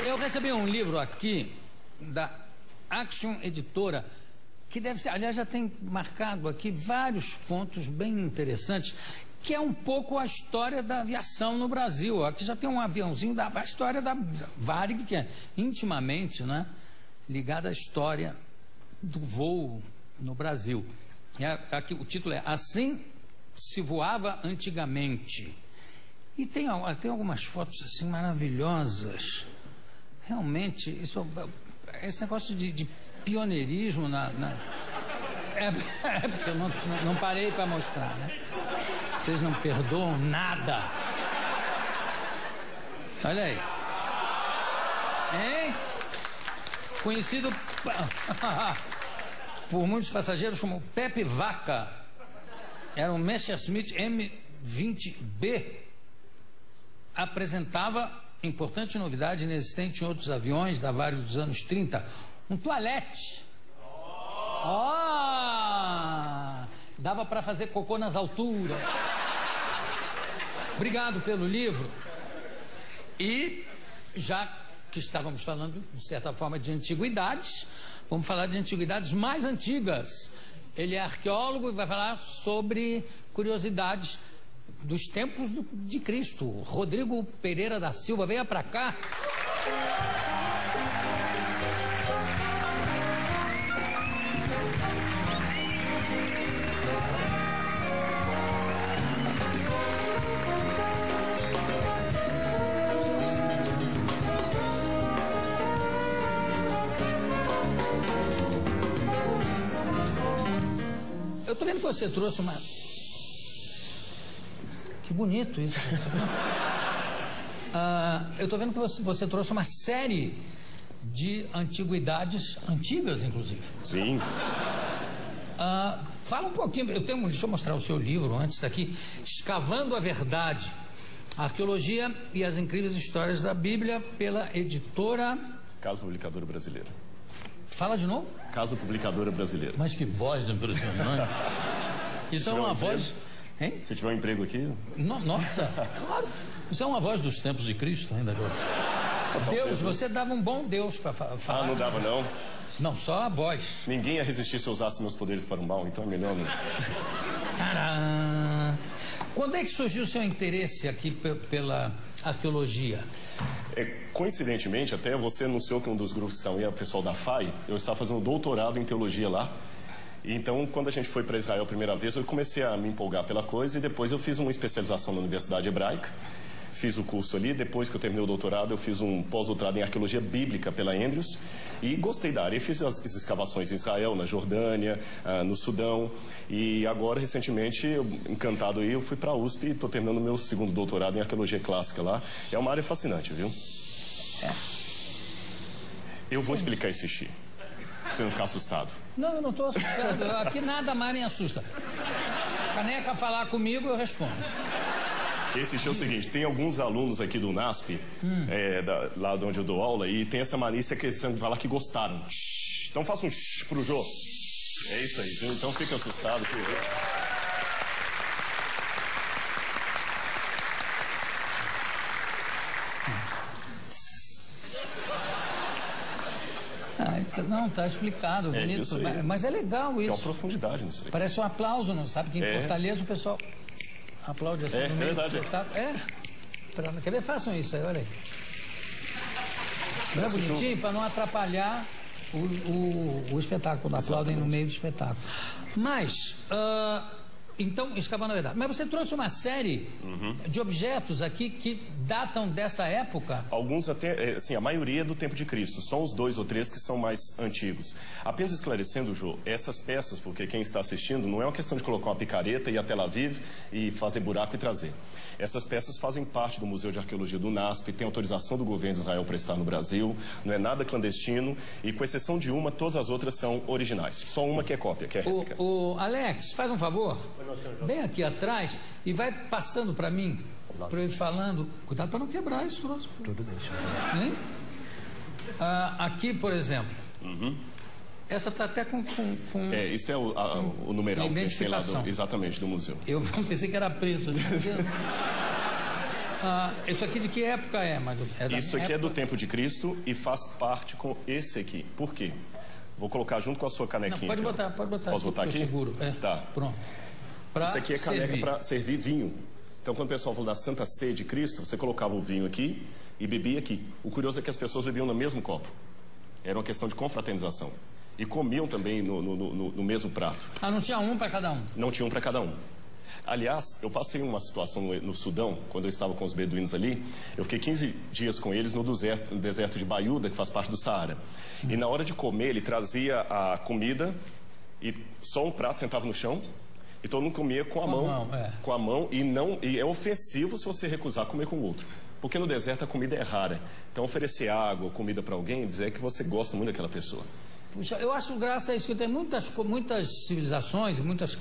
Eu recebi um livro aqui da Action Editora, que deve ser, aliás, já tem marcado aqui vários pontos bem interessantes, que é um pouco a história da aviação no Brasil. Aqui já tem um aviãozinho da história da Varig, que é intimamente, né, ligada à história do voo no Brasil. Aqui, o título é Assim se voava antigamente. E tem algumas fotos assim maravilhosas. Realmente, esse negócio de pioneirismo porque eu não parei para mostrar, né? Vocês não perdoam nada. Olha aí. Hein? Conhecido por muitos passageiros como Pepe Vaca. Era um Messerschmitt M20B. Apresentava importante novidade inexistente em outros aviões da Varig dos anos 30. Um toalete. Dava para fazer cocô nas alturas. Obrigado pelo livro. E já que estávamos falando, de certa forma, de antiguidades, vamos falar de antiguidades mais antigas. Ele é arqueólogo e vai falar sobre curiosidades dos tempos de Cristo. Rodrigo Pereira da Silva, venha para cá. Eu tô vendo que você trouxe uma... Que bonito isso. Eu tô vendo que você trouxe uma série de antiguidades, antigas inclusive. Sim. Fala um pouquinho, deixa eu mostrar o seu livro antes daqui. Escavando a Verdade, Arqueologia e as Incríveis Histórias da Bíblia, pela editora... Casa Publicadora Brasileira. Fala de novo? Casa Publicadora Brasileira. Mas que voz impressionante. Isso é uma voz... Hein? Se tiver um emprego aqui... Nossa, claro. Isso é uma voz dos tempos de Cristo ainda. Deus, você dava um bom Deus para falar. Não dava não. Não, só a voz. Ninguém ia resistir se eu usasse meus poderes para um mal, então é melhor não. Tcharam! Quando é que surgiu o seu interesse aqui pela arqueologia? Coincidentemente, até você anunciou que um dos grupos que estão aí é o pessoal da FAI. Eu estava fazendo doutorado em teologia lá. Então, quando a gente foi para Israel a primeira vez, eu comecei a me empolgar pela coisa e depois eu fiz uma especialização na Universidade Hebraica. Fiz o curso ali, depois que eu terminei o doutorado, eu fiz um pós-doutorado em arqueologia bíblica pela Andrews e gostei da área. E fiz as escavações em Israel, na Jordânia, no Sudão. E agora, recentemente, encantado aí, eu fui para a USP e estou terminando meu segundo doutorado em arqueologia clássica lá. É uma área fascinante, viu? Eu vou explicar esse xixi. Pra você não ficar assustado. Não, eu não estou assustado. Aqui nada mais me assusta. Caneca falar comigo, eu respondo. Esse show é o seguinte, tem alguns alunos aqui do NASP, lá de onde eu dou aula, e tem essa malícia que eles vão falar que gostaram. Então faça um pro Jô. É isso aí, viu? Então fica assustado. Não, tá explicado, bonito. Mas é legal isso. Tem uma profundidade nisso aí. Parece um aplauso, não sabe? Que em Fortaleza o pessoal aplaude assim no meio do espetáculo. Quer ver? Façam isso aí, olha aí. Não é bonitinho? Para não atrapalhar o espetáculo. Aplaudem no meio do espetáculo. Mas... Então, escavando a verdade. Mas você trouxe uma série de objetos aqui que datam dessa época? Alguns até, assim, a maioria do tempo de Cristo. Só uns 2 ou 3 que são mais antigos. Apenas esclarecendo, Jô, essas peças, porque quem está assistindo, não é uma questão de colocar uma picareta e ir até Tel Aviv e fazer buraco e trazer. Essas peças fazem parte do Museu de Arqueologia do NASP, tem autorização do governo de Israel para estar no Brasil, não é nada clandestino, e com exceção de uma, todas as outras são originais. Só uma que é cópia, que é réplica. Alex, faz um favor. Vem aqui atrás e vai passando para mim, para eu ir falando. Cuidado para não quebrar esse troço. Tudo bem. Aqui, por exemplo. Essa está até com... Isso é o numeral que a gente tem lá exatamente do museu. Eu pensei que era preço. Isso aqui de que época é? Isso aqui é do tempo de Cristo e faz parte com esse aqui. Por quê? Vou colocar junto com a sua canequinha. Não, pode botar. Posso botar aqui? Seguro. Tá. Pronto. Isso aqui é caneca para servir vinho. Então, quando o pessoal falou da Santa Ceia de Cristo, você colocava o vinho aqui e bebia aqui. O curioso é que as pessoas bebiam no mesmo copo. Era uma questão de confraternização. E comiam também no mesmo prato. Não tinha um para cada um? Não tinha um para cada um. Aliás, eu passei uma situação no Sudão, quando eu estava com os beduínos ali. Eu fiquei 15 dias com eles no deserto de Baiuda, que faz parte do Saara. E na hora de comer, ele trazia a comida e só um prato sentava no chão. E todo mundo comia com a mão. Com a mão. E é ofensivo se você recusar comer com o outro. Porque no deserto a comida é rara. Então oferecer água, comida para alguém, dizer que você gosta muito daquela pessoa. Puxa, eu acho graça a isso que tem muitas civilizações, muitas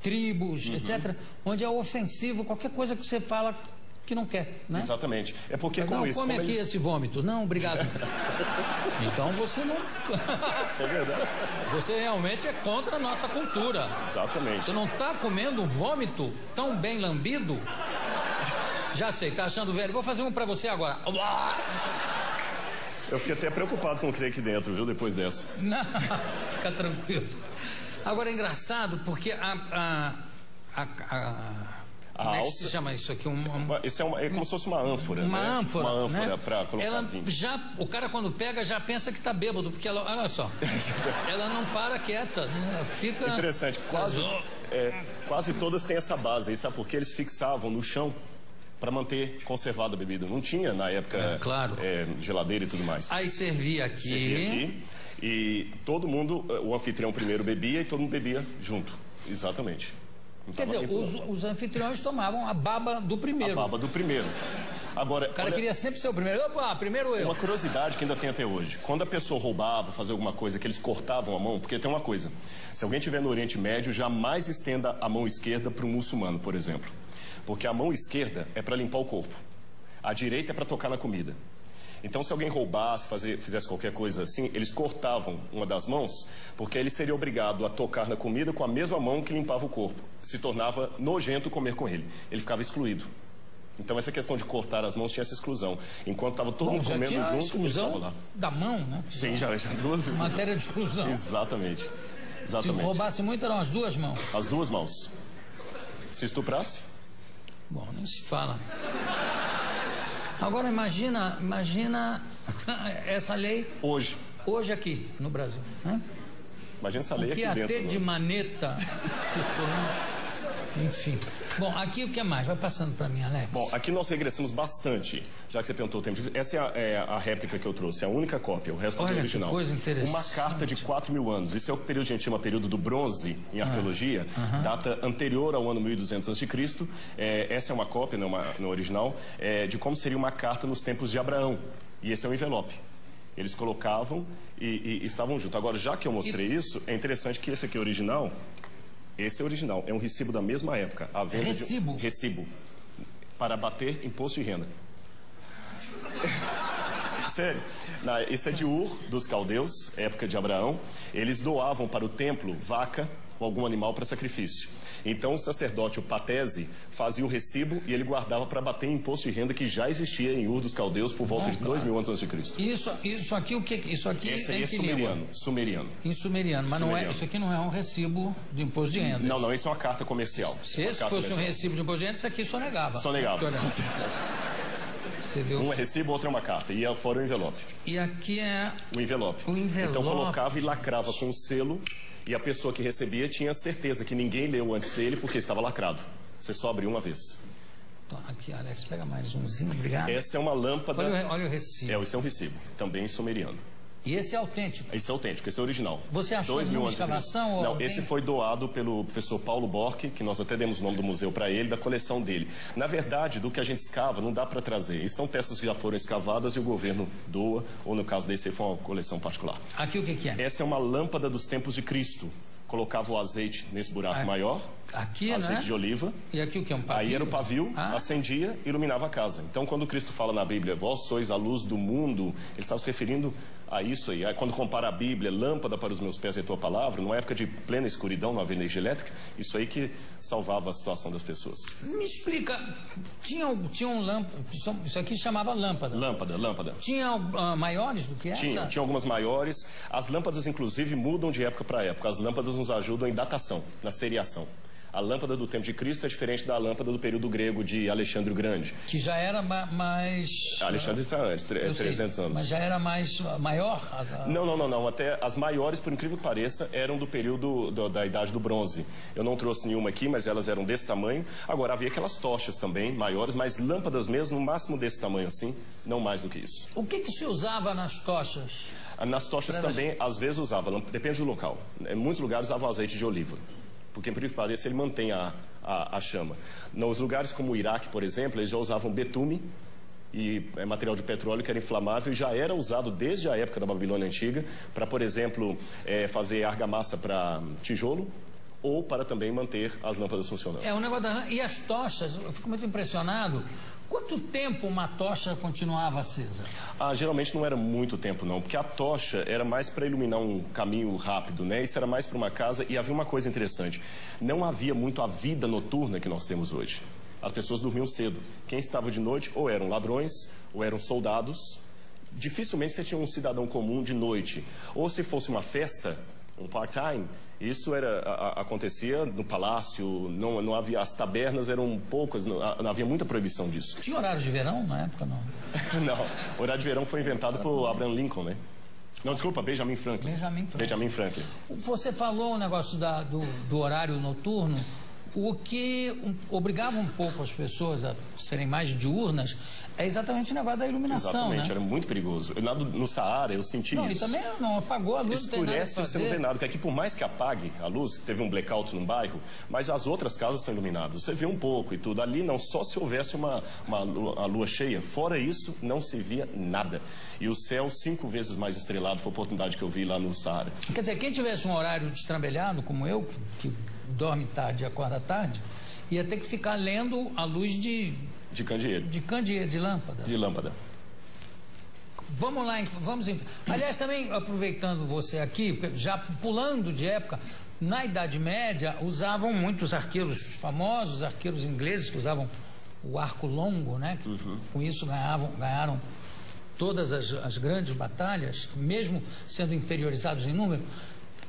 tribos, etc., onde é ofensivo qualquer coisa que você fala que não quer, né? Exatamente. É porque como isso... Não, come aqui esse vômito. Não, obrigado. Então você não... É verdade. Você realmente é contra a nossa cultura. Exatamente. Você não está comendo um vômito tão bem lambido? Já sei, tá achando velho. Vou fazer um para você agora. Eu fiquei até preocupado com o que tem aqui dentro, viu, depois dessa. Não, fica tranquilo. Agora é engraçado porque como é que se chama isso aqui? Isso é como se fosse uma ânfora. Uma ânfora. Uma ânfora, né? para colocar vinho. O cara quando pega já pensa que está bêbado, porque ela, olha só, ela não para quieta, né? Ela fica... Interessante, quase todas têm essa base. E sabe por quê? Eles fixavam no chão para manter conservada a bebida. Não tinha na época claro. Geladeira e tudo mais. Aí servia aqui. E todo mundo, o anfitrião primeiro bebia e todo mundo bebia junto. Exatamente. Quer dizer, os anfitriões tomavam a baba do primeiro. A baba do primeiro. Agora, o cara queria sempre ser o primeiro. Opa, primeiro eu. Uma curiosidade que ainda tem até hoje. Quando a pessoa roubava, fazia alguma coisa, que eles cortavam a mão, porque tem uma coisa. Se alguém estiver no Oriente Médio, jamais estenda a mão esquerda para um muçulmano, por exemplo. Porque a mão esquerda é para limpar o corpo. A direita é para tocar na comida. Então, se alguém roubasse, fizesse qualquer coisa assim, eles cortavam uma das mãos, porque ele seria obrigado a tocar na comida com a mesma mão que limpava o corpo. Se tornava nojento comer com ele. Ele ficava excluído. Então, essa questão de cortar as mãos tinha essa exclusão. Enquanto estava todo mundo comendo junto, exclusão lá. Da mão, né? Sim, já duas... Matéria de exclusão. Exatamente. Se roubasse muito, eram as duas mãos. As duas mãos. Se estuprasse? Bom, nem se fala. Agora imagina essa lei hoje aqui no Brasil, né? Imagina essa lei aqui dentro. O que ia ter de maneta, enfim. Bom, aqui o que é mais? Vai passando para mim, Alex. Bom, aqui nós regressamos bastante, já que você perguntou o tempo. Essa é a réplica que eu trouxe, a única cópia, o resto é original. Que coisa interessante. Uma carta de 4.000 anos. Isso é o período que a gente chama período do bronze em arqueologia, data anterior ao ano 1200 a.C. Essa é uma cópia, não original, de como seria uma carta nos tempos de Abraão. E esse é um envelope. Eles colocavam e estavam juntos. Agora, já que eu mostrei isso, é interessante que esse aqui é original. Esse é original, é um recibo da mesma época. A venda recibo? Recibo. Para bater imposto de renda. Sério. Esse é de Ur, dos caldeus, época de Abraão. Eles doavam para o templo vaca ou algum animal para sacrifício. Então o sacerdote, o patese, fazia o recibo e ele guardava para bater imposto de renda que já existia em Ur dos caldeus por volta de 2.000 anos antes de Cristo. Isso aqui o que? Isso aqui esse é sumeriano. Sumeriano. Em sumeriano, mas sumeriano. Não é. Isso aqui não é um recibo de imposto de renda. Não, isso é uma carta comercial. Se esse fosse um recibo de imposto de renda, isso aqui sonegava. Sonegava. Com certeza. Você viu? Um é recibo, outro é uma carta. E fora o envelope. E aqui é... O envelope. O envelope. Então colocava e lacrava com um selo. E a pessoa que recebia tinha certeza que ninguém leu antes dele porque estava lacrado. Você só abriu uma vez. Então, aqui, Alex, pega mais umzinho, obrigado. Essa é uma lâmpada... Olha o recibo. Esse é um recibo, também sumeriano. E esse é autêntico? Esse é autêntico, esse é original. Você achou de uma escavação? Ou não, esse foi doado pelo professor Paulo Borck, que nós até demos o nome do museu para ele, da coleção dele. Na verdade, do que a gente escava, não dá para trazer. E são peças que já foram escavadas e o governo doa, ou no caso desse foi uma coleção particular. Aqui o que é? Essa é uma lâmpada dos tempos de Cristo, colocava o azeite nesse buraco maior, aqui, azeite né? de oliva. E aqui o que é um pavio? Aí era o pavio, acendia e iluminava a casa. Então, quando Cristo fala na Bíblia, vós sois a luz do mundo, ele estava se referindo a isso aí. Aí, quando compara a Bíblia, lâmpada para os meus pés é tua palavra, numa época de plena escuridão, não havia energia elétrica, isso aí que salvava a situação das pessoas. Me explica, tinha um lâmpada, isso aqui chamava lâmpada. Lâmpada. Tinha maiores do que essa? Tinha algumas maiores. As lâmpadas, inclusive, mudam de época para época. As lâmpadas nos ajudam em datação, na seriação. A lâmpada do tempo de Cristo é diferente da lâmpada do período grego de Alexandre o Grande. Que já era mais... Alexandre está antes, 300 anos. Mas já era maior? Não. Até as maiores, por incrível que pareça, eram do período da Idade do Bronze. Eu não trouxe nenhuma aqui, mas elas eram desse tamanho. Agora, havia aquelas tochas também, maiores, mas lâmpadas mesmo, no máximo desse tamanho assim, não mais do que isso. O que se usava nas tochas? Nas tochas também, às vezes usava, depende do local. Em muitos lugares usavam azeite de oliva. Porque, por incrível que pareça, ele mantém a chama. Nos lugares como o Iraque, por exemplo, eles já usavam betume, e material de petróleo que era inflamável e já era usado desde a época da Babilônia Antiga para, por exemplo, fazer argamassa para tijolo ou para também manter as lâmpadas funcionando. O negócio e as tochas, eu fico muito impressionado. Quanto tempo uma tocha continuava acesa? Geralmente não era muito tempo não, porque a tocha era mais para iluminar um caminho rápido, né? Isso era mais para uma casa e havia uma coisa interessante. Não havia muito a vida noturna que nós temos hoje. As pessoas dormiam cedo. Quem estava de noite ou eram ladrões ou eram soldados. Dificilmente você tinha um cidadão comum de noite. Ou se fosse uma festa, um part-time, isso acontecia no palácio, não havia, as tabernas eram poucas, não havia muita proibição disso. Tinha horário de verão na época, não? Não, o horário de verão foi inventado por Abraham Lincoln, né? Não, desculpa, Benjamin Franklin. Benjamin Franklin. Você falou o negócio do horário noturno, o que obrigava um pouco as pessoas a serem mais diurnas é exatamente o negócio da iluminação. Exatamente, né? Era muito perigoso. No Saara eu senti isso. E também não apagou a luz, escurece, você não vê nada, porque aqui por mais que apague a luz, que teve um blackout num bairro, mas as outras casas estão iluminadas. Você vê um pouco e tudo. Ali não, só se houvesse uma lua cheia. Fora isso, não se via nada. E o céu 5 vezes mais estrelado foi a oportunidade que eu vi lá no Saara. Quer dizer, quem tivesse um horário destrambelhado, como eu, que dorme tarde e acorda tarde, ia ter que ficar lendo a luz de candeeiro. De lâmpada. De lâmpada. Vamos lá, aliás, também aproveitando você aqui, já pulando de época, na Idade Média usavam muitos arqueiros famosos, arqueiros ingleses que usavam o arco longo, né? Com isso ganharam todas as grandes batalhas, mesmo sendo inferiorizados em número.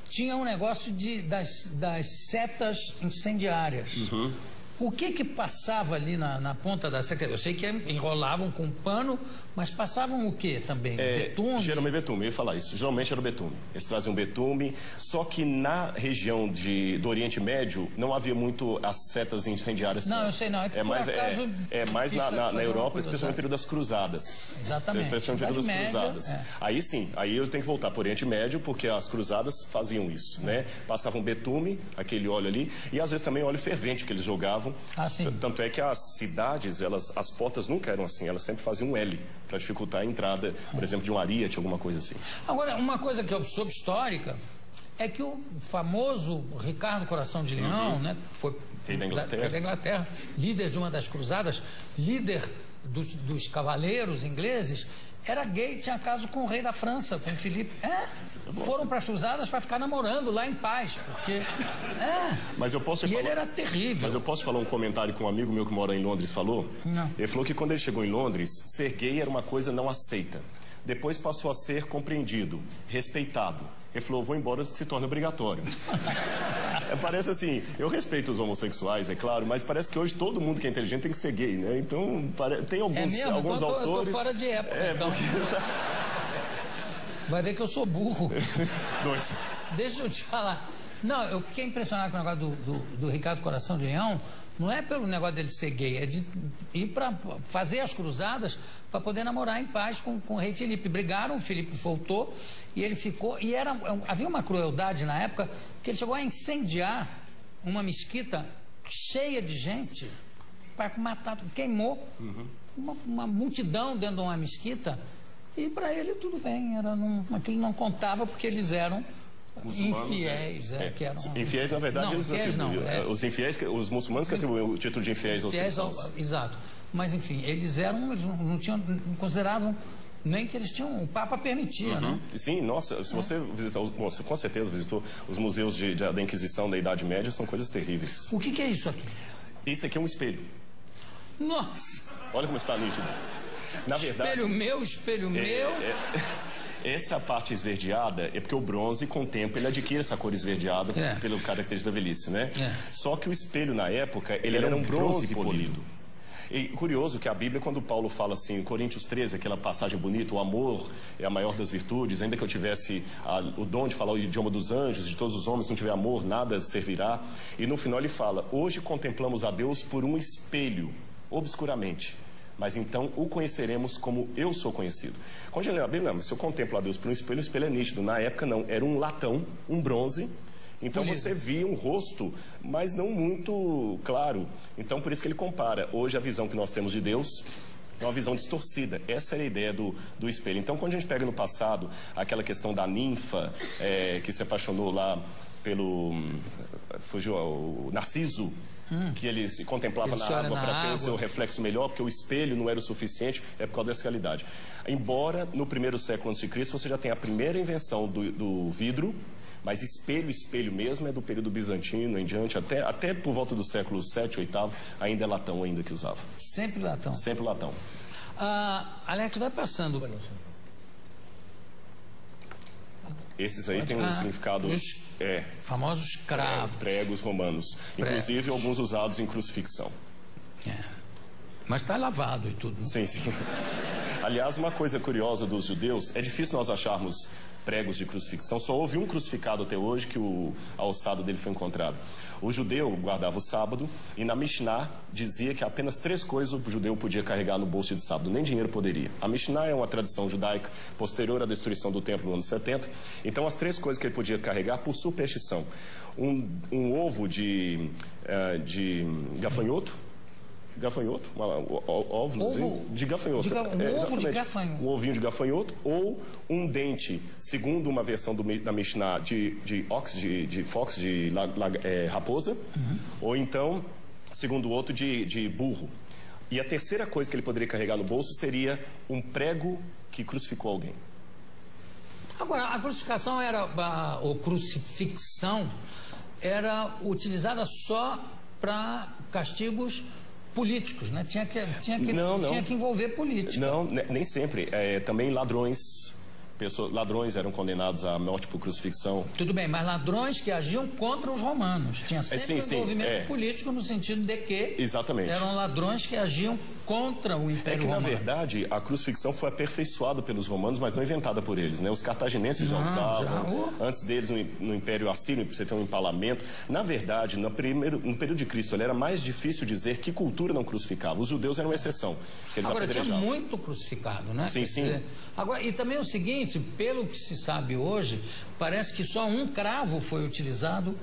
Tinha um negócio das setas incendiárias. O que passava ali na ponta da seta? Eu sei que enrolavam com pano, mas passavam o que também? Betume? Geralmente betume, eu ia falar isso. Geralmente era o betume. Eles traziam betume, só que na região do Oriente Médio não havia muito as setas incendiárias. Não, eu sei não. É mais na Europa, especialmente no período das cruzadas. Exatamente. Especialmente no período das cruzadas. Aí sim, aí eu tenho que voltar para o Oriente Médio, porque as cruzadas faziam isso, né? Passavam betume, aquele óleo ali, e às vezes também óleo fervente que eles jogavam. Tanto é que as cidades, as portas nunca eram assim, elas sempre faziam um L para dificultar a entrada, por exemplo, de um ariete, alguma coisa assim. Agora, uma coisa que eu soube histórica é que o famoso Ricardo Coração de Leão, né, que foi rei da Inglaterra, líder de uma das cruzadas, líder dos cavaleiros ingleses, era gay, tinha caso com o rei da França, com o Filipe. Foram para as cruzadas para ficar namorando lá em paz, porque... Mas eu posso ele era terrível. Mas eu posso falar um comentário que um amigo meu que mora em Londres falou? Não. Ele falou que quando ele chegou em Londres, ser gay era uma coisa não aceita. Depois passou a ser compreendido, respeitado. Ele falou, vou embora antes que se torne obrigatório. Parece assim, eu respeito os homossexuais, é claro, mas parece que hoje todo mundo que é inteligente tem que ser gay, né? Então, tem alguns autores... Eu tô fora de época, então. Vai ver que eu sou burro. Dois. Deixa eu te falar. Não, eu fiquei impressionado com o negócio do Ricardo Coração de Leão. Não é pelo negócio dele ser gay, é de ir para fazer as cruzadas para poder namorar em paz com o rei Filipe. Brigaram, o Filipe voltou e ele ficou... E havia uma crueldade na época que ele chegou a incendiar uma mesquita cheia de gente para matar, queimou uma multidão dentro de uma mesquita e para ele tudo bem, aquilo não contava porque eles eram Infiéis, que eram... Infiéis, na verdade, não, eles infiéis não, os infiéis, os muçulmanos que atribuem o título de infiéis aos cristãos. Exato. Mas, enfim, eles não consideravam nem que eles tinham... O Papa permitia, né? Sim, nossa, se você visitar... Você com certeza visitou os museus da Inquisição da Idade Média, são coisas terríveis. O que é isso aqui? Isso aqui é um espelho. Nossa! Olha como está nítido. Na verdade... Espelho meu... Essa parte esverdeada é porque o bronze, com o tempo, ele adquire essa cor esverdeada pelo característica da velhice, né? Só que o espelho, na época, ele era um bronze polido. E curioso que a Bíblia, quando Paulo fala assim, em Coríntios 13, aquela passagem bonita, o amor é a maior das virtudes, ainda que eu tivesse o dom de falar o idioma dos anjos, de todos os homens, se não tiver amor, nada servirá. E no final ele fala, hoje contemplamos a Deus por um espelho, obscuramente. Mas então o conheceremos como eu sou conhecido. Quando eu leio a Bíblia, mas se eu contemplo a Deus por um espelho, o espelho é nítido. Na época não, era um latão, um bronze. Então você via um rosto, mas não muito claro. Então por isso que ele compara. Hoje a visão que nós temos de Deus é uma visão distorcida. Essa era a ideia do espelho. Então quando a gente pega no passado aquela questão da ninfa que se apaixonou lá pelo... fugiu o Narciso, que ele se contemplava na água para ter o seu reflexo melhor, porque o espelho não era o suficiente, é por causa dessa realidade. Embora no primeiro século a.C. você já tenha a primeira invenção do vidro, mas espelho mesmo é do período bizantino em diante, até por volta do século 7, 8, ainda é latão ainda que usava. Sempre latão? Sempre latão. Alex, vai passando. Esses aí têm um significado... famosos cravos. Pregos romanos. Inclusive alguns usados em crucifixão. Mas está lavado e tudo. Sim. Aliás, uma coisa curiosa dos judeus, é difícil nós acharmos pregos de crucifixão, só houve um crucificado até hoje que a ossada dele foi encontrada. O judeu guardava o sábado e na Mishnah dizia que apenas 3 coisas o judeu podia carregar no bolso de sábado, nem dinheiro poderia. A Mishnah é uma tradição judaica posterior à destruição do templo no ano 70, então as 3 coisas que ele podia carregar por superstição. Um ovo de gafanhoto, óvulo de gafanhoto. Ovo de gafanhoto. Um ovinho de gafanhoto ou um dente, segundo uma versão da Mishnah, de raposa, ou então, segundo o outro, de burro. E a terceira coisa que ele poderia carregar no bolso seria um prego que crucificou alguém. Agora, a crucificação ou crucifixão era utilizada só para castigos políticos, né? Tinha que envolver política. Não, nem sempre. Também ladrões. Ladrões eram condenados à morte por crucifixão. Tudo bem, mas ladrões que agiam contra os romanos. Tinha sempre envolvimento político no sentido de que eram ladrões que agiam contra o Império Romano. Na verdade, a crucifixão foi aperfeiçoada pelos romanos, mas não inventada por eles, né? Os cartagineses já usavam. Antes deles, no Império Assírio, você tem um empalamento. Na verdade, no período de Cristo, era mais difícil dizer que cultura não crucificava. Os judeus eram uma exceção. Agora, tinha muito crucificado, né? Sim. Agora, e também o seguinte, pelo que se sabe hoje, parece que só um cravo foi utilizado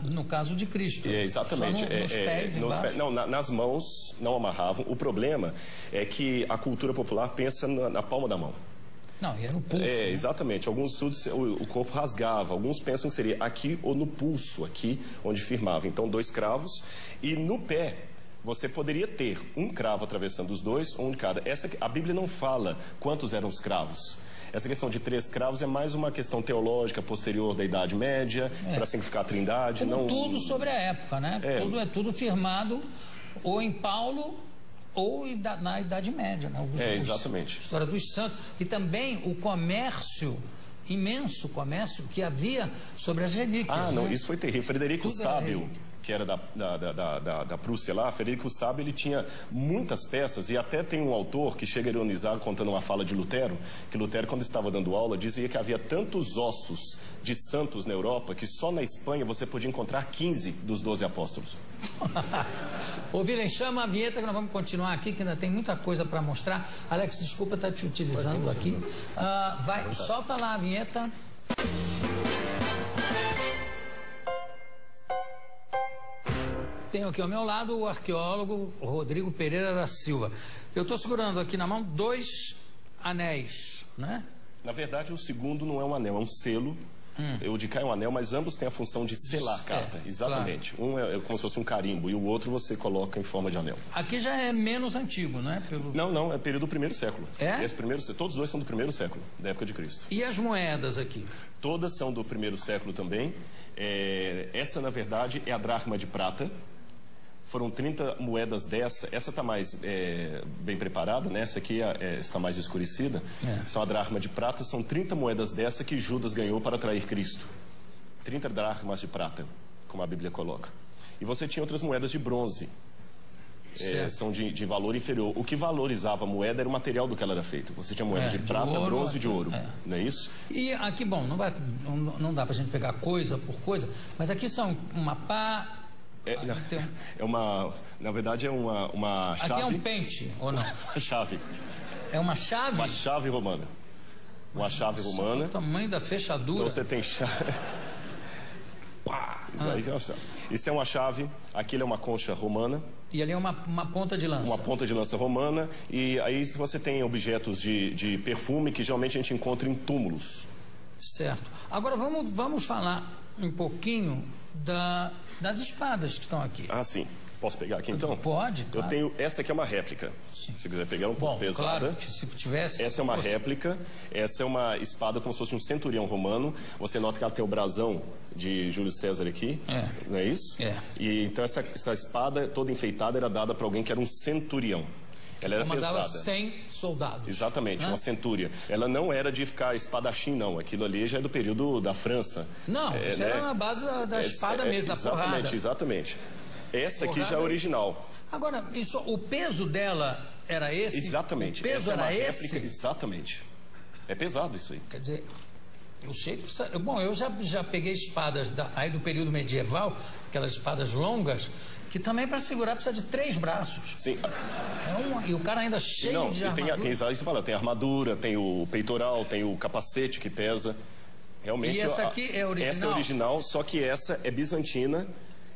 no caso de Cristo. Exatamente. Só nos pés embaixo. Não, nas mãos não amarravam. O problema é que a cultura popular pensa na palma da mão. Não, e era no pulso. Né? Exatamente. Alguns estudos o corpo rasgava. Alguns pensam que seria aqui ou no pulso, aqui onde firmava. Então, 2 cravos. E no pé, você poderia ter um cravo atravessando os 2, um de cada. A Bíblia não fala quantos eram os cravos. Essa questão de 3 cravos é mais uma questão teológica posterior da Idade Média, para significar a Trindade. Como tudo sobre a época, né? Tudo firmado ou em Paulo ou na Idade Média, né? Exatamente. História dos santos. E também o comércio, imenso comércio que havia sobre as relíquias. Não, isso foi terrível. Frederico o Sábio, que era da Prússia lá, Frederico o Sábio, ele tinha muitas peças, e até tem um autor que chega a ironizar contando uma fala de Lutero, que Lutero, quando estava dando aula, dizia que havia tantos ossos de santos na Europa, que só na Espanha você podia encontrar 15 dos 12 apóstolos. Ô, Vilen, chama a vinheta que nós vamos continuar aqui, que ainda tem muita coisa para mostrar. Alex, desculpa estar te utilizando aqui. Solta lá a vinheta. Tenho aqui ao meu lado o arqueólogo Rodrigo Pereira da Silva. Eu estou segurando aqui na mão 2 anéis, né? Na verdade, o segundo não é um anel, é um selo O de cá é um anel, mas ambos têm a função de selar a carta. Exatamente. Claro. Um é como se fosse um carimbo e o outro você coloca em forma de anel. Aqui já é menos antigo, não é? Não, é período do primeiro século. É? Todos dois são do primeiro século, da época de Cristo. E as moedas aqui? Todas são do primeiro século também. Essa, na verdade, é a dracma de prata. Foram 30 moedas dessa. Essa está mais bem preparada, né? Essa aqui está mais escurecida. São a dracma de prata. São 30 moedas dessa que Judas ganhou para atrair Cristo. 30 dracmas de prata, como a Bíblia coloca. E você tinha outras moedas de bronze. São de valor inferior. O que valorizava a moeda era o material do que ela era feita. Você tinha moeda de prata, ouro, bronze e de ouro. Não é isso? E aqui, bom, não dá para a gente pegar coisa por coisa, mas aqui são uma pá... na verdade é uma chave. Aqui é um pente, ou não? Uma chave. É uma chave? Uma chave romana. Uma chave romana. O tamanho da fechadura. Então você tem chave. Isso é uma chave. Aquilo é uma concha romana. E ali é uma ponta de lança. Uma ponta de lança romana. E aí você tem objetos de perfume que geralmente a gente encontra em túmulos. Certo. Agora vamos falar um pouquinho das espadas que estão aqui. Ah, sim. Posso pegar aqui então? Pode, claro. Eu tenho, essa aqui é uma réplica. Sim. Se quiser pegar, é um pouco pesada. Claro, que se tivesse... Essa é uma réplica, essa é uma espada como se fosse um centurião romano. Você nota que ela tem o brasão de Júlio César aqui, não é isso? E então essa espada toda enfeitada era dada para alguém que era um centurião. Ela era comandava pesada. 100 soldados. Exatamente, uma centúria. Ela não era de ficar espadachim, não. Aquilo ali já é do período da França. Não, isso era na base da espada mesmo, da porrada. Exatamente. Essa aqui já é original. Agora, o peso dela era esse? Exatamente. O peso era esse? Réplica, exatamente. É pesado isso aí. Quer dizer, eu já peguei espadas aí do período medieval, aquelas espadas longas, que também para segurar precisa de 3 braços. Sim. E o cara ainda cheio de armadura. Tem armadura, tem o peitoral, tem o capacete que pesa. Realmente. E essa aqui é original? Essa é original, só que essa é bizantina.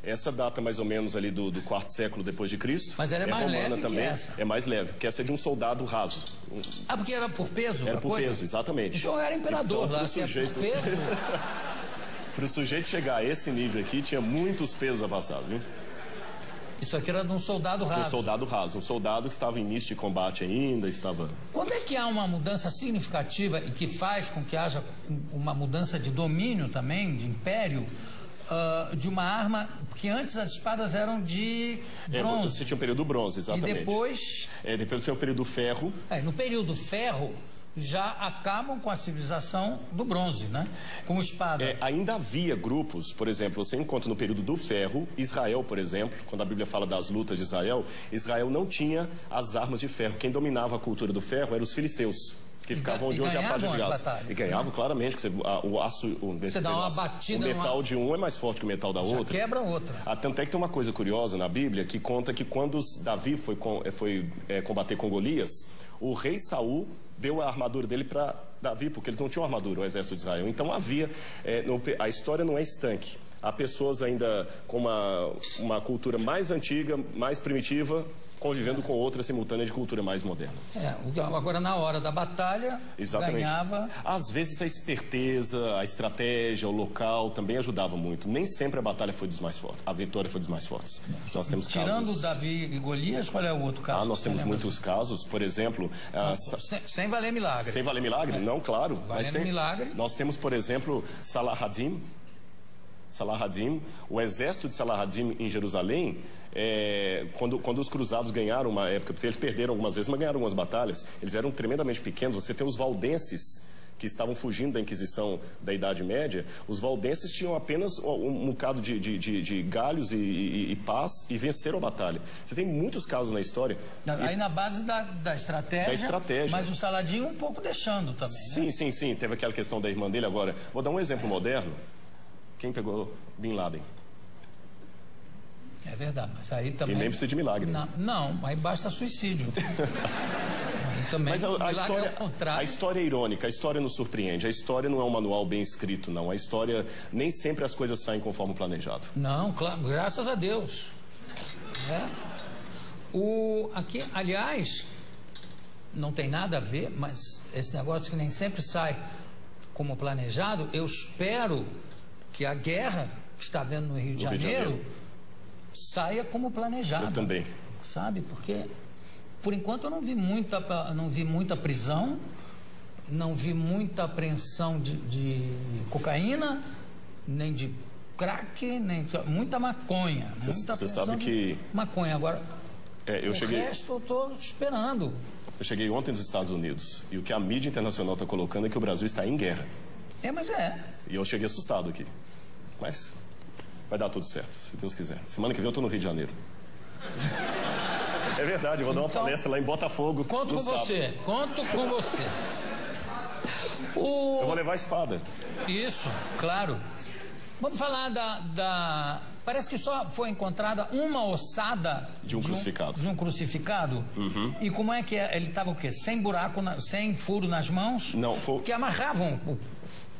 Essa data mais ou menos ali do 4º século depois de Cristo. Mas ela é mais leve também. que essa. É mais leve, porque essa é de um soldado raso. Ah, porque era por peso? Era por peso, exatamente. Então era imperador lá, se é por peso... Para o sujeito chegar a esse nível aqui, tinha muitos pesos a passar, viu? Isso aqui era de um soldado raso. De um soldado raso, um soldado que estava em início de combate ainda, estava... Quando é que há uma mudança significativa e que faz com que haja uma mudança de domínio também, de império, de uma arma, porque antes as espadas eram de bronze. Você tinha o período do bronze, exatamente. E depois... depois tinha o período do ferro. No período do ferro, já acabam com a civilização do bronze, né? Com espada. Ainda havia grupos, por exemplo, você encontra no período do ferro, Israel, por exemplo, quando a Bíblia fala das lutas de Israel, Israel não tinha as armas de ferro. Quem dominava a cultura do ferro eram os filisteus. Que ficavam onde hoje é a faixa de Gaza. E ganhavam, claramente, que o aço... Você dá uma batida... O metal de um é mais forte que o metal da outra. Quebra outra. Tanto é que tem uma coisa curiosa na Bíblia, que conta que quando Davi foi combater com Golias, o rei Saul deu a armadura dele para Davi, porque eles não tinham armadura, o exército de Israel. Então havia... a história não é estanque. Há pessoas ainda com uma cultura mais antiga, mais primitiva, convivendo com outra simultânea de cultura mais moderna. Agora, na hora da batalha, ganhava... Às vezes a esperteza, a estratégia, o local também ajudava muito. Nem sempre a batalha foi dos mais fortes, a vitória foi dos mais fortes. Nós temos Tirando Davi e Golias, qual é o outro caso? Nós temos muitos casos, por exemplo... sem valer milagre. Sem valer milagre? Não, claro. Valendo milagre. Nós temos, por exemplo, Salah-ad-Din, o exército de Salah-ad-Din em Jerusalém, quando os cruzados ganharam uma época, porque eles perderam algumas vezes, mas ganharam algumas batalhas, eles eram tremendamente pequenos. Você tem os valdenses, que estavam fugindo da Inquisição da Idade Média. Os valdenses tinham apenas um bocado de galhos e pás e venceram a batalha. Você tem muitos casos na história. Aí na base da estratégia. Mas o Saladinho um pouco deixando também, né? Sim. Teve aquela questão da irmã dele agora. Vou dar um exemplo moderno. Quem pegou Bin Laden? É verdade, mas aí também... E nem precisa de milagre. Não, aí basta suicídio. Também, mas a história é irônica, a história nos surpreende. A história não é um manual bem escrito, não. A história, nem sempre as coisas saem conforme planejado. Não, claro, graças a Deus. Aqui, aliás, não tem nada a ver, mas esse negócio que nem sempre sai como planejado, eu espero que a guerra que está havendo no Rio de Janeiro saia como planejado. Eu também. Sabe? Porque, por enquanto, eu não vi muita prisão, não vi muita apreensão de cocaína, nem de crack, nem de, muita maconha. Você sabe que... maconha. Agora, o resto eu estou esperando. Eu cheguei ontem nos Estados Unidos e o que a mídia internacional está colocando é que o Brasil está em guerra. Mas é. E eu cheguei assustado aqui. Mas vai dar tudo certo, se Deus quiser. Semana que vem eu estou no Rio de Janeiro. É verdade, eu vou dar uma palestra lá em Botafogo. Conto com você, conto com você. Eu vou levar a espada. Isso, claro. Vamos falar Parece que só foi encontrada uma ossada de um crucificado. De um crucificado? Uhum. E como é que é? Ele estava o quê? Sem buraco, sem furo nas mãos? Não, foi... Que amarravam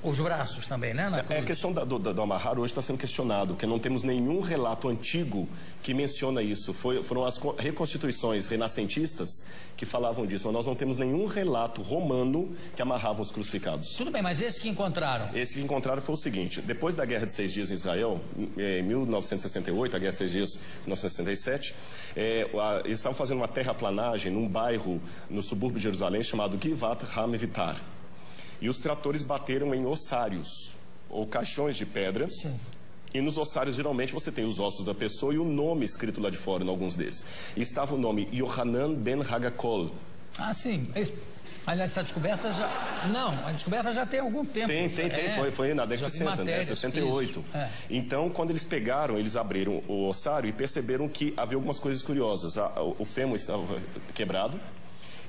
os braços também, né? A questão do amarrar hoje está sendo questionado, porque não temos nenhum relato antigo que menciona isso. Foram as reconstituições renascentistas que falavam disso, mas nós não temos nenhum relato romano que amarrava os crucificados. Tudo bem, mas esse que encontraram? Esse que encontraram foi o seguinte: depois da Guerra de 6 Dias em Israel, em 1968, a Guerra de 6 Dias, 1967, eles estavam fazendo uma terraplanagem num bairro no subúrbio de Jerusalém chamado Givat HaMevitar. E os tratores bateram em ossários, ou caixões de pedra. Sim. E nos ossários, geralmente, você tem os ossos da pessoa e o nome escrito lá de fora, em alguns deles. E estava o nome Yohanan ben Hagakol. Ah, sim. Aliás, essa descoberta já... Não, a descoberta já tem algum tempo. Tem. Foi na década de 60, né? 68. Então, quando eles pegaram, eles abriram o ossário e perceberam que havia algumas coisas curiosas. O fêmur estava quebrado.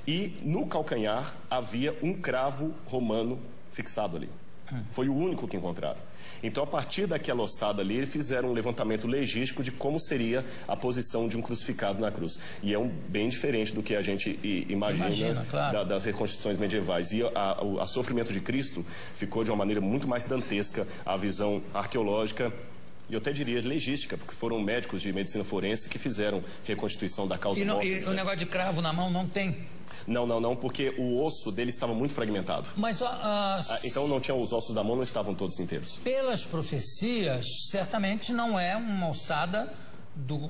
E no calcanhar havia um cravo romano fixado ali. Foi o único que encontraram. Então, a partir daquela ossada ali, eles fizeram um levantamento legístico de como seria a posição de um crucificado na cruz. E é bem diferente do que a gente imagina claro. Das reconstruções medievais. E o sofrimento de Cristo ficou de uma maneira muito mais dantesca, a visão arqueológica, e eu até diria legística, porque foram médicos de medicina forense que fizeram reconstituição da causa morte. E o negócio de cravo na mão não tem? Não, porque o osso dele estava muito fragmentado. Mas então não tinha, os ossos da mão não estavam todos inteiros. Pelas profecias, certamente não é uma ossada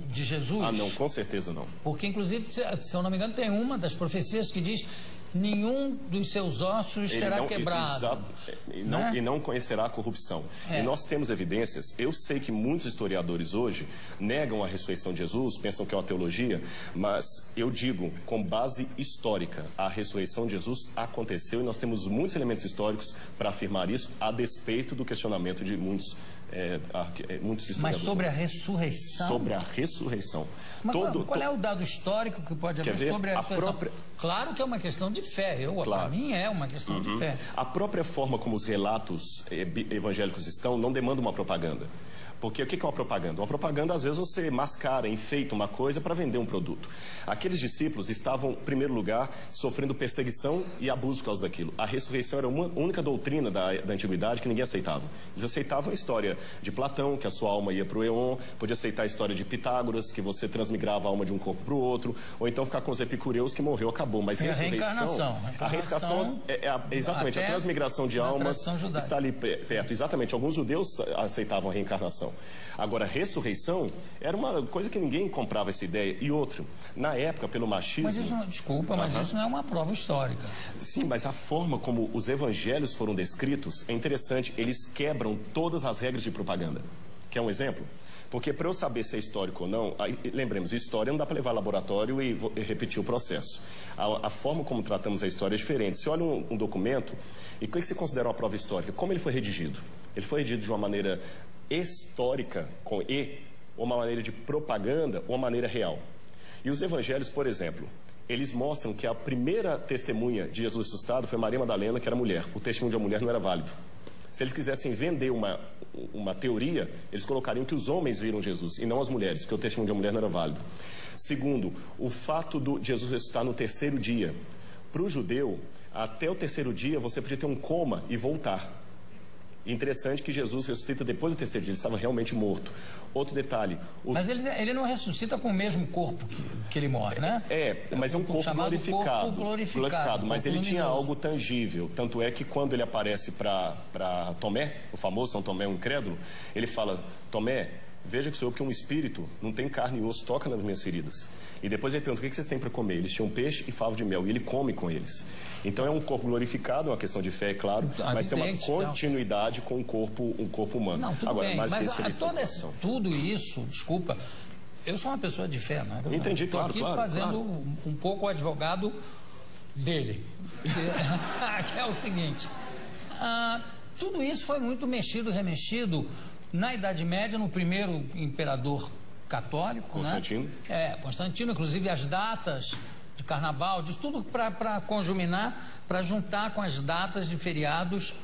de Jesus. Ah, não, com certeza não. Porque, inclusive, se eu não me engano, tem uma das profecias que diz: nenhum dos seus ossos será quebrado. E não conhecerá a corrupção. E nós temos evidências. Eu sei que muitos historiadores hoje negam a ressurreição de Jesus, pensam que é uma teologia, mas eu digo, com base histórica, a ressurreição de Jesus aconteceu e nós temos muitos elementos históricos para afirmar isso, a despeito do questionamento de muitos historiadores. Mas sobre a ressurreição? Sobre a ressurreição. Mas qual é o dado histórico que pode haver sobre a ressurreição? Claro que é uma questão de fé. Para mim é uma questão de fé. A própria forma como os relatos evangélicos estão não demanda uma propaganda. Porque o que é uma propaganda? Uma propaganda, às vezes, você mascara, enfeita uma coisa para vender um produto. Aqueles discípulos estavam, em primeiro lugar, sofrendo perseguição e abuso por causa daquilo. A ressurreição era uma única doutrina da antiguidade que ninguém aceitava. Eles aceitavam a história de Platão, que a sua alma ia para o Éon, podia aceitar a história de Pitágoras, que você transmigrava a alma de um corpo para o outro, ou então ficar com os epicureus, que morreu, acabou. Mas a ressurreição... A reencarnação exatamente, a transmigração de almas está ali perto. Exatamente, alguns judeus aceitavam a reencarnação. Agora, a ressurreição era uma coisa que ninguém comprava essa ideia. E outra, na época, pelo machismo... Mas isso, desculpa, mas isso não é uma prova histórica. Sim, mas a forma como os evangelhos foram descritos é interessante. Eles quebram todas as regras de propaganda. Quer um exemplo? Porque para eu saber se é histórico ou não, lembremos, história não dá para levar ao laboratório e repetir o processo. A forma como tratamos a história é diferente. Você olha um documento, e o que você considera uma prova histórica? Como ele foi redigido? Ele foi redigido de uma maneira histórica, com E, ou uma maneira de propaganda, ou uma maneira real. E os evangelhos, por exemplo, eles mostram que a primeira testemunha de Jesus ressuscitado foi Maria Madalena, que era mulher. O testemunho de uma mulher não era válido. Se eles quisessem vender uma teoria, eles colocariam que os homens viram Jesus e não as mulheres, porque o testemunho de uma mulher não era válido. Segundo, o fato de Jesus ressuscitar no terceiro dia. Para o judeu, até o terceiro dia você podia ter um coma e voltar. Interessante que Jesus ressuscita depois do terceiro dia, ele estava realmente morto. Outro detalhe... Mas ele não ressuscita com o mesmo corpo que ele morre, né? Mas é um corpo glorificado. Mas ele tinha algo tangível. Tanto é que quando ele aparece para Tomé, o famoso São Tomé, um incrédulo, ele fala, Tomé, veja que sou eu, porque um espírito não tem carne e osso, toca nas minhas feridas. E depois ele pergunta, o que vocês têm para comer? Eles tinham peixe e favo de mel, e ele come com eles. Então é um corpo glorificado, é uma questão de fé, é claro, mas tem uma continuidade com um corpo humano. Não, tudo bem, mas tudo isso, desculpa, eu sou uma pessoa de fé, né? Entendi, claro, Estou aqui fazendo um pouco o advogado dele, que é o seguinte, tudo isso foi muito mexido, remexido, na Idade Média, no primeiro imperador católico, Constantino. Né? Constantino, inclusive as datas de carnaval, diz tudo para conjuminar, para juntar com as datas de feriados.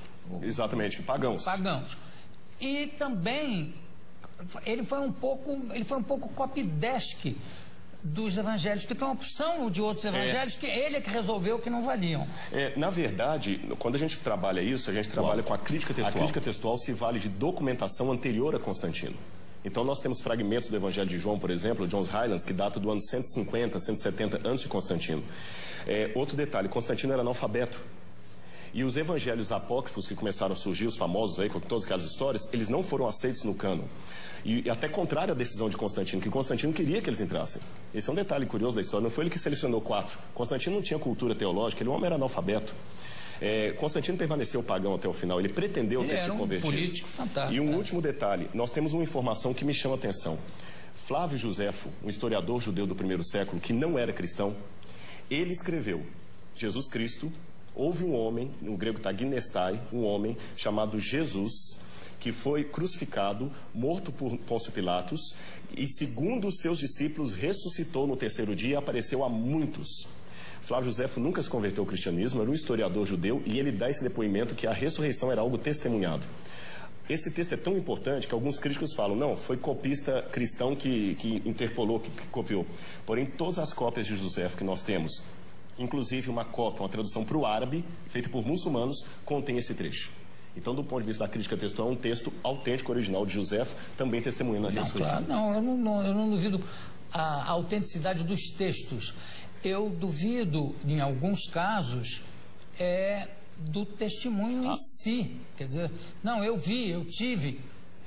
Exatamente, pagãos. E também ele foi um pouco copydesk dos evangelhos, que tem uma opção de outros evangelhos que ele é que resolveu que não valiam. Na verdade, quando a gente trabalha isso, a gente trabalha com a crítica textual. A crítica textual se vale de documentação anterior a Constantino. Então nós temos fragmentos do Evangelho de João, por exemplo, John's Highlands, que data do ano 150, 170 antes de Constantino. Outro detalhe, Constantino era analfabeto. E os evangelhos apócrifos que começaram a surgir, os famosos aí, com todas aquelas histórias, eles não foram aceitos no cânon. E até contrário à decisão de Constantino, que Constantino queria que eles entrassem. Esse é um detalhe curioso da história, não foi ele que selecionou 4. Constantino não tinha cultura teológica, ele é um homem era analfabeto. Constantino permaneceu pagão até o final, ele pretendeu ter se convertido. Um político fantástico. E um último detalhe, nós temos uma informação que me chama a atenção. Flávio Josefo, um historiador judeu do primeiro século, que não era cristão, ele escreveu, Jesus Cristo, houve um homem, no grego está ginestai, um homem chamado Jesus, que foi crucificado, morto por Pôncio Pilatos, e segundo os seus discípulos, ressuscitou no terceiro dia e apareceu a muitos. Flávio Josefo nunca se converteu ao cristianismo, era um historiador judeu, e ele dá esse depoimento que a ressurreição era algo testemunhado. Esse texto é tão importante que alguns críticos falam, não, foi copista cristão que interpolou, que copiou. Porém, todas as cópias de Josefo que nós temos, inclusive uma cópia, uma tradução para o árabe, feita por muçulmanos, contém esse trecho. Então, do ponto de vista da crítica textual, é um texto autêntico, original de Josefo, também testemunhando a ressurreição. Claro, eu não duvido a autenticidade dos textos. Eu duvido, em alguns casos, do testemunho em si. Quer dizer, não, eu vi, eu tive.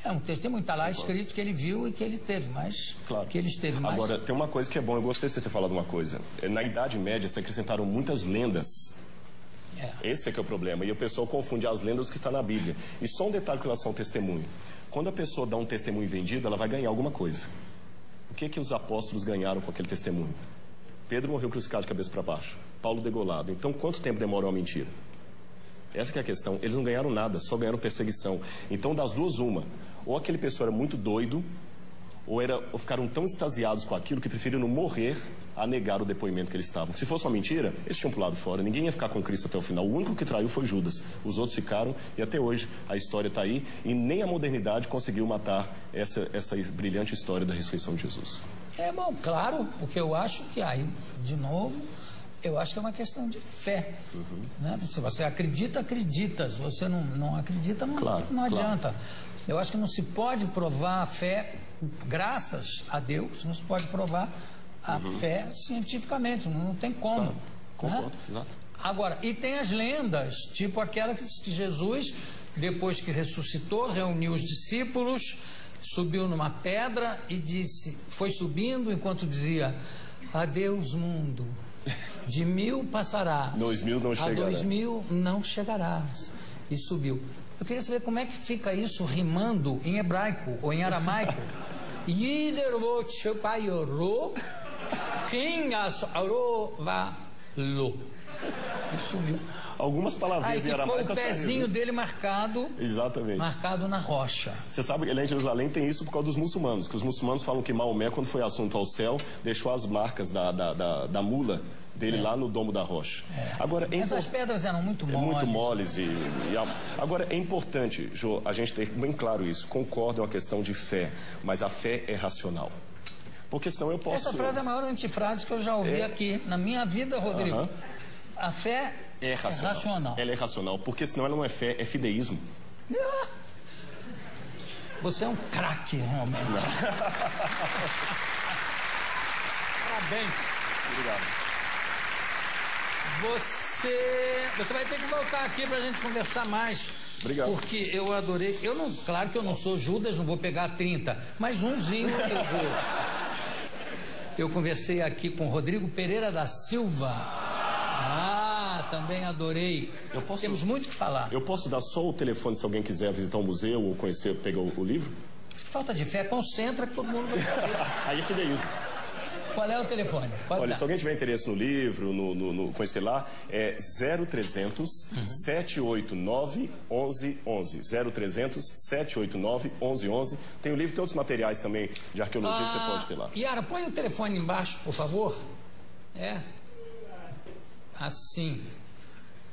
É um testemunho, está lá escrito que ele viu e que ele teve, mas claro. Que ele esteve mais... Agora, tem uma coisa que é bom, eu gostei de você ter falado uma coisa. Na Idade Média, se acrescentaram muitas lendas. Esse é que é o problema. E o pessoal confunde as lendas que está na Bíblia. E só um detalhe com relação ao testemunho. Quando a pessoa dá um testemunho vendido, ela vai ganhar alguma coisa. O que os apóstolos ganharam com aquele testemunho? Pedro morreu crucificado de cabeça para baixo. Paulo degolado. Então, quanto tempo demora uma mentira? Essa que é a questão. Eles não ganharam nada, só ganharam perseguição. Então, das duas, uma. Ou aquele pessoa era muito doido, ou ficaram tão extasiados com aquilo que preferiram morrer a negar o depoimento que eles estavam. Porque se fosse uma mentira, eles tinham pulado fora. Ninguém ia ficar com Cristo até o final. O único que traiu foi Judas. Os outros ficaram, e até hoje a história está aí, e nem a modernidade conseguiu matar essa brilhante história da ressurreição de Jesus. Bom, claro, porque eu acho que aí, de novo, eu acho que é uma questão de fé. Né? Se você acredita, acredita. Se você não acredita, não adianta. Claro. Eu acho que não se pode provar a fé, graças a Deus, não se pode provar a fé cientificamente, não tem como. Claro. Concordo, né? Exato. Agora, e tem as lendas, tipo aquela que diz que Jesus, depois que ressuscitou, reuniu os discípulos, subiu numa pedra e disse, foi subindo enquanto dizia, adeus mundo, de 1000 passarás, 2000 não chegará. A 2000 não chegarás. E subiu. Eu queria saber como é que fica isso rimando em hebraico ou em aramaico. Yidervot shepayoro, tingas arovalo. E sumiu. Algumas palavrinhas em aramaico. Foi o pezinho dele marcado. Exatamente. Marcado na rocha. Você sabe que lá em Jerusalém tem isso por causa dos muçulmanos. Que os muçulmanos falam que Maomé, quando foi assunto ao céu, deixou as marcas da mula dele lá no domo da rocha. Agora, essas pedras eram muito moles. Muito moles. Agora, é importante, Jô, a gente ter bem claro isso. Concordo, é uma questão de fé. Mas a fé é racional. Porque senão eu posso... Essa frase é a maior antifrase que eu já ouvi aqui na minha vida, Rodrigo. A fé é racional. Ela é racional, porque senão ela não é fé, é fideísmo. Você é um craque, realmente. Parabéns. Obrigado. Você vai ter que voltar aqui pra gente conversar mais. Obrigado. Porque eu adorei. Claro que eu não sou Judas, não vou pegar 30, mas umzinho eu vou. Eu conversei aqui com Rodrigo Pereira da Silva. Também adorei. Temos muito o que falar. Eu posso dar só o telefone se alguém quiser visitar o museu ou conhecer, pegar o livro? Falta de fé, concentra que todo mundo vai saber. Aí é fideísmo. Qual é o telefone? Olha, se alguém tiver interesse no livro, no conhecer lá, é 0300 789 1111. 0300 789 1111. Tem o livro e tem outros materiais também de arqueologia que você pode ter lá. Yara, põe o telefone embaixo, por favor. Assim.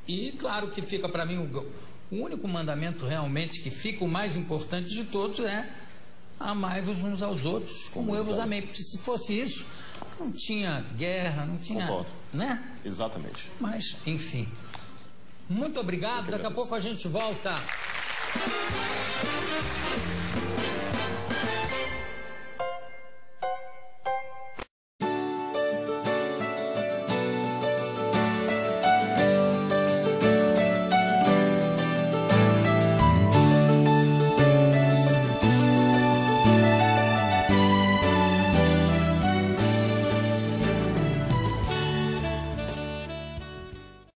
E claro que fica para mim o único mandamento realmente que fica o mais importante de todos é amai-vos uns aos outros como eu vos amei. Porque se fosse isso, não tinha guerra, não tinha... Concordo. Né? Exatamente. Mas, enfim. Muito obrigado. Daqui a pouco a gente volta.